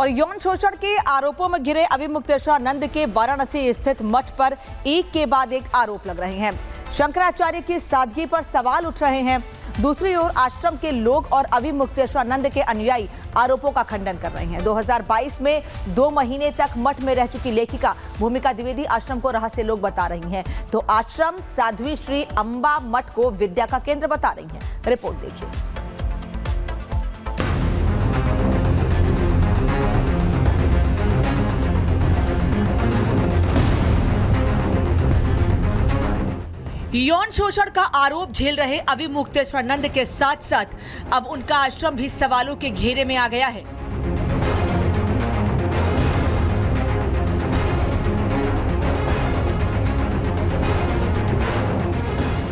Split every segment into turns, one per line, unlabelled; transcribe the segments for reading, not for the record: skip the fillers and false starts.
और यौन शोषण के आरोपों में घिरे अविमुक्तेश्वरानंद के वाराणसी स्थित मठ पर एक के बाद एक आरोप लग रहे हैं। शंकराचार्य की सादगी पर सवाल उठ रहे हैं। दूसरी ओर आश्रम के लोग और अविमुक्तेश्वरानंद के अनुयायी आरोपों का खंडन कर रहे हैं। 2022 में 2 महीने तक मठ में रह चुकी लेखिका भूमिका द्विवेदी आश्रम को रहस्य लोग बता रही हैं, तो आश्रम साध्वी श्री अंबा मठ को विद्या का केंद्र बता रही हैं। रिपोर्ट देखिए। यौन शोषण का आरोप झेल रहे अविमुक्तेश्वरानंद के साथ साथ अब उनका आश्रम भी सवालों के घेरे में आ गया है।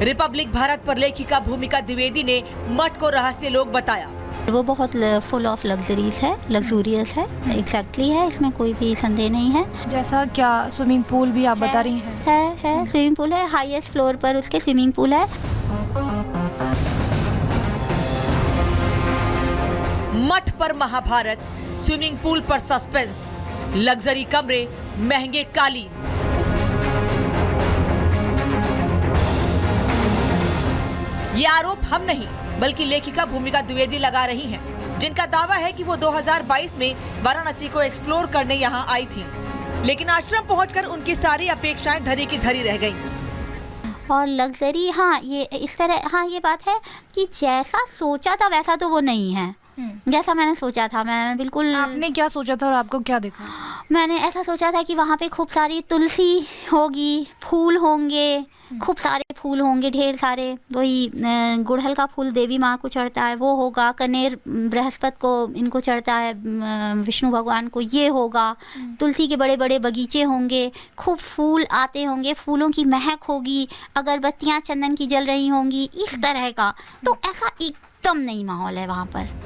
रिपब्लिक भारत पर लेखिका भूमिका द्विवेदी ने मठ को रहस्य लोग बताया।
वो बहुत फुल ऑफ लग्जरीज है, लग्जूरियस है, एग्जैक्टली है, इसमें कोई भी संदेह नहीं है।
जैसा क्या स्विमिंग पूल भी आप बता रही हैं?
है स्विमिंग पूल है, हाईएस्ट फ्लोर पर उसके स्विमिंग पूल है।
मठ पर महाभारत, स्विमिंग पूल पर सस्पेंस, लग्जरी कमरे, महंगे कालीन। ये आरोप हम नहीं बल्कि लेखिका भूमिका द्विवेदी लगा रही हैं, जिनका दावा है कि वो 2022 में वाराणसी को एक्सप्लोर करने यहाँ आई थी, लेकिन आश्रम पहुंचकर उनकी सारी अपेक्षाएं धरी की धरी रह गईं।
और लग्जरी, हाँ ये इस तरह, हाँ ये बात है कि जैसा सोचा था वैसा तो वो नहीं है। जैसा मैंने सोचा था, मैं बिल्कुल।
आपने क्या सोचा था और आपको क्या देखा?
मैंने ऐसा सोचा था कि वहाँ पे खूब सारी तुलसी होगी, फूल होंगे, खूब सारे फूल होंगे, ढेर सारे। वही गुड़हल का फूल देवी माँ को चढ़ता है वो होगा, कनेर बृहस्पति को इनको चढ़ता है, विष्णु भगवान को ये होगा। तुलसी के बड़े बड़े बगीचे होंगे, खूब फूल आते होंगे, फूलों की महक होगी, अगरबत्तियाँ चंदन की जल रही होंगी, इस तरह का। तो ऐसा एकदम नहीं माहौल है वहाँ पर।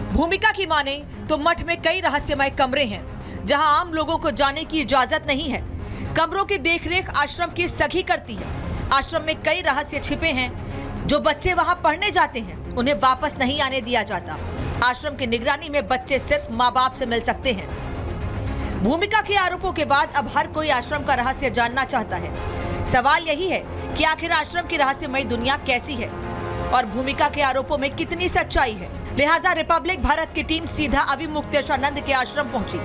भूमिका की माने तो मठ में कई रहस्यमय कमरे हैं जहां आम लोगों को जाने की इजाजत नहीं है। कमरों की देखरेख आश्रम की सखी करती है। आश्रम में कई रहस्य छिपे हैं। जो बच्चे वहां पढ़ने जाते हैं उन्हें वापस नहीं आने दिया जाता। आश्रम की निगरानी में बच्चे सिर्फ माँ बाप से मिल सकते हैं। भूमिका के आरोपों के बाद अब हर कोई आश्रम का रहस्य जानना चाहता है। सवाल यही है कि आखिर आश्रम की रहस्यमय दुनिया कैसी है और भूमिका के आरोपों में कितनी सच्चाई है। लिहाजा रिपब्लिक भारत की टीम सीधा अविमुक्तेश्वरानंद के आश्रम पहुंची,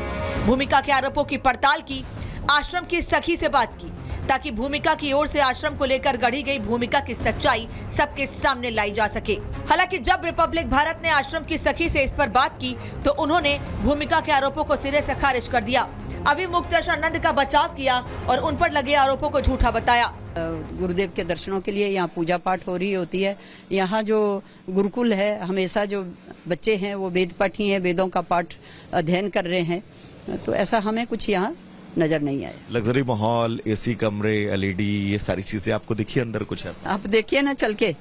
भूमिका के आरोपों की पड़ताल की, आश्रम की सखी से बात की, ताकि भूमिका की ओर से आश्रम को लेकर गढ़ी गई भूमिका की सच्चाई सबके सामने लाई जा सके। हालांकि जब रिपब्लिक भारत ने आश्रम की सखी से इस पर बात की तो उन्होंने भूमिका के आरोपों को सिरे से खारिज कर दिया, अविमुक्तेश्वरानंद का बचाव किया और उन पर लगे आरोपों को झूठा बताया।
गुरुदेव के दर्शनों के लिए यहाँ पूजा पाठ हो रही होती है। यहाँ जो गुरुकुल है, हमेशा जो बच्चे हैं वो वेद पाठी हैं, वेदों का पाठ अध्ययन कर रहे हैं, तो ऐसा हमें कुछ यहाँ नजर नहीं आया।
लग्जरी माहौल, एसी कमरे, एलईडी, ये सारी चीजें आपको दिखी अंदर कुछ ऐसा?
आप देखिए ना चल के,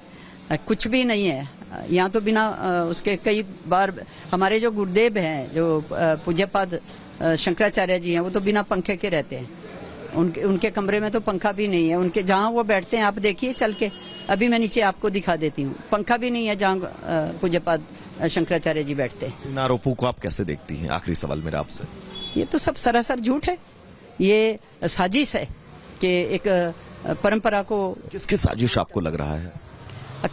कुछ भी नहीं है यहाँ तो। बिना उसके कई बार हमारे जो गुरुदेव हैं, जो पूज्यपाद शंकराचार्य जी हैं, वो तो बिना पंखे के रहते हैं। उनके कमरे में तो पंखा भी नहीं है। उनके जहाँ वो बैठते हैं आप देखिए चल के, अभी मैं नीचे आपको दिखा देती हूँ, पंखा भी नहीं है जहाँ पूज्यपाद शंकराचार्य जी बैठते हैं।
इन आरोपों को आप कैसे देखती हैं? आखिरी सवाल मेरा आपसे।
ये तो सब सरासर झूठ है। ये साजिश है कि एक परंपरा को।
किसकी साजिश आपको लग रहा है?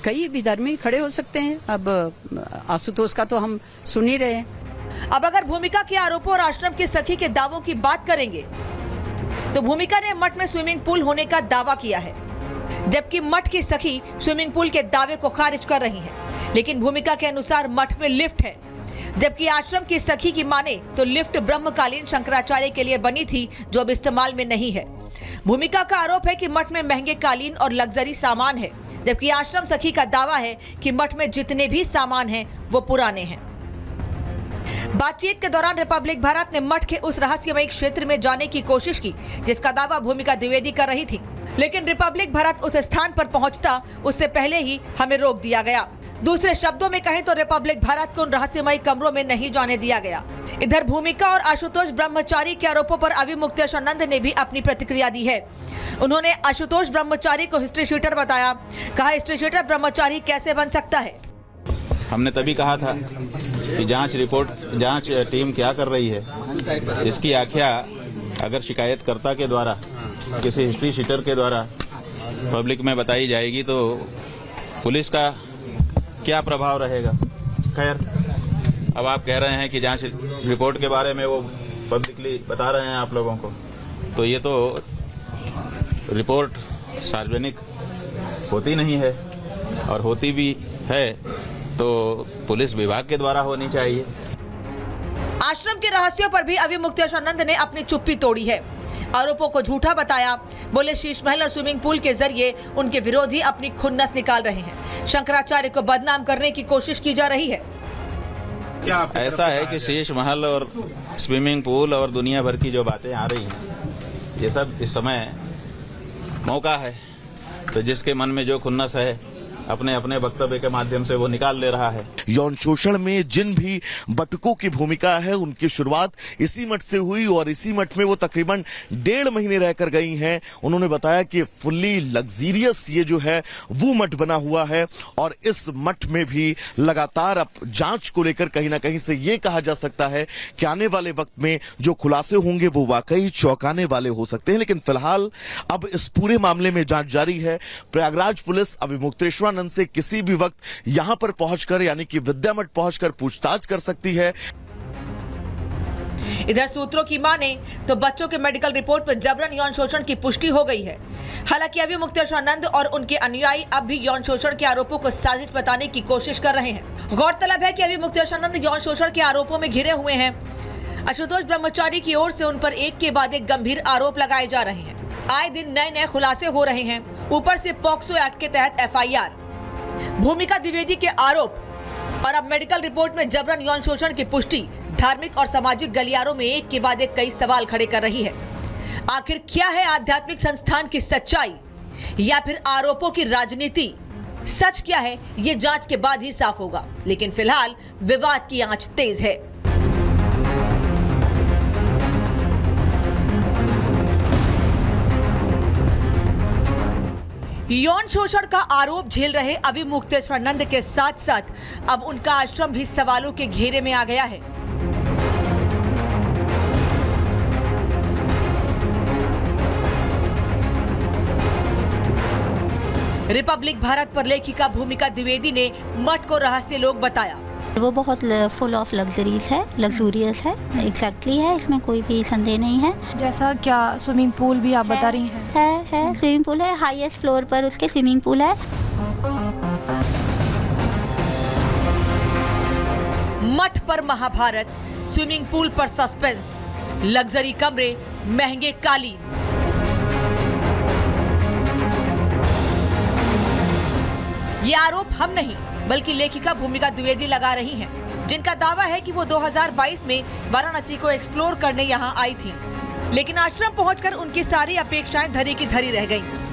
कई विधर्मी खड़े हो सकते हैं। अब आशुतोष का तो हम सुन ही रहे हैं।
अब अगर भूमिका के आरोपों और आश्रम के सखी के दावों की बात करेंगे तो भूमिका ने मठ में स्विमिंग पूल होने का दावा किया है, जबकि मठ की सखी स्विमिंग पूल के दावे को खारिज कर रही है। लेकिन भूमिका के अनुसार मठ में लिफ्ट है, जबकि आश्रम की सखी की माने तो लिफ्ट ब्रह्मकालीन शंकराचार्य के लिए बनी थी, जो अब इस्तेमाल में नहीं है। भूमिका का आरोप है कि मठ में महंगे कालीन और लग्जरी सामान है, जबकि आश्रम सखी का दावा है कि मठ में जितने भी सामान हैं वो पुराने हैं। बातचीत के दौरान रिपब्लिक भारत ने मठ के उस रहस्यमय क्षेत्र में जाने की कोशिश की जिसका दावा भूमिका द्विवेदी कर रही थी, लेकिन रिपब्लिक भारत उस स्थान पर पहुंचता उससे पहले ही हमें रोक दिया गया। दूसरे शब्दों में कहें तो रिपब्लिक भारत को उन रहस्यमय कमरों में नहीं जाने दिया गया। इधर भूमिका और आशुतोष ब्रह्मचारी के आरोपों पर अविमुक्तेश्वरानंद ने भी अपनी प्रतिक्रिया दी है। उन्होंने आशुतोष ब्रह्मचारी को हिस्ट्री शीटर बताया। कहा, हिस्ट्री शीटर ब्रह्मचारी कैसे बन सकता है?
हमने तभी कहा था कि जांच टीम क्या कर रही है, इसकी आख्या अगर शिकायतकर्ता के द्वारा, किसी हिस्ट्री शीटर के द्वारा पब्लिक में बताई जाएगी तो पुलिस का क्या प्रभाव रहेगा। खैर, अब आप कह रहे हैं कि जांच रिपोर्ट के बारे में वो पब्लिकली बता रहे हैं आप लोगों को, तो ये तो रिपोर्ट सार्वजनिक होती नहीं है, और होती भी है तो पुलिस विभाग के द्वारा होनी चाहिए।
आश्रम के रहस्यों पर भी अभी मुक्तेश्वरानंद ने अपनी चुप्पी तोड़ी है। आरोपों को झूठा बताया। बोले शीश महल और स्विमिंग पूल के जरिए उनके विरोधी अपनी खुन्नस निकाल रहे हैं। शंकराचार्य को बदनाम करने की कोशिश की जा रही है।
ऐसा है कि शीश महल और स्विमिंग पूल और दुनिया भर की जो बातें आ रही हैं, ये सब इस समय मौका है, तो जिसके मन में जो खुन्नस है अपने अपने वक्तव्य के माध्यम से वो निकाल ले रहा है।
यौन शोषण में जिन भी बटुकों की भूमिका है उनकी शुरुआत इसी मठ से हुई और इसी मठ में वो तकरीबन 1.5 महीने रहकर गई हैं। उन्होंने बताया कि फुल्ली लग्जीरियस ये जो है वो मठ बना हुआ है और इस मठ में भी लगातार अब जांच को लेकर कहीं ना कहीं से ये कहा जा सकता है कि आने वाले वक्त में जो खुलासे होंगे वो वाकई चौंकाने वाले हो सकते हैं। लेकिन फिलहाल अब इस पूरे मामले में जांच जारी है। प्रयागराज पुलिस अभी मुक्तेश्वरानंद से किसी भी वक्त यहां पर पहुंचकर यानी कि विद्या मठ पहुंचकर पूछताछ कर सकती है।
इधर सूत्रों की माने तो बच्चों के मेडिकल रिपोर्ट पर जबरन यौन शोषण की पुष्टि हो गई है। हालांकि अभी मुक्तेश्वरानंद और उनके अनुयायी अब भी यौन शोषण के आरोपों को साजिश बताने की कोशिश कर रहे हैं। गौरतलब है कि अभी मुक्तेश्वरानंद यौन शोषण के आरोपों में घिरे हुए हैं। आशुतोष ब्रह्मचारी की ओर से उन पर एक के बाद एक गंभीर आरोप लगाए जा रहे हैं। आए दिन नए नए खुलासे हो रहे हैं। ऊपर से पॉक्सो एक्ट के तहत FIR, भूमिका द्विवेदी के आरोप और अब मेडिकल रिपोर्ट में जबरन यौन शोषण की पुष्टि धार्मिक और सामाजिक गलियारों में एक के बाद एक कई सवाल खड़े कर रही है। आखिर क्या है आध्यात्मिक संस्थान की सच्चाई या फिर आरोपों की राजनीति? सच क्या है ये जांच के बाद ही साफ होगा। लेकिन फिलहाल विवाद की आंच तेज है। यौन शोषण का आरोप झेल रहे अभी मुक्तेश्वरानंद के साथ साथ अब उनका आश्रम भी सवालों के घेरे में आ गया है। रिपब्लिक भारत पर लेखिका भूमिका द्विवेदी ने मठ को रहस्य लोग बताया।
वो बहुत फुल ऑफ लग्जूरियस है, एग्जैक्टली है, इसमें कोई भी संदेह नहीं है।
जैसा क्या स्विमिंग पूल भी आप बता रही हैं?
है स्विमिंग पूल है, हाईएस्ट फ्लोर पर उसके स्विमिंग पूल है।
मठ पर महाभारत, स्विमिंग पूल पर सस्पेंस, लग्जरी कमरे, महंगे कालीन। ये आरोप हम नहीं बल्कि लेखिका भूमिका द्विवेदी लगा रही हैं, जिनका दावा है कि वो 2022 में वाराणसी को एक्सप्लोर करने यहाँ आई थी, लेकिन आश्रम पहुंचकर उनकी सारी अपेक्षाएं धरी की धरी रह गईं।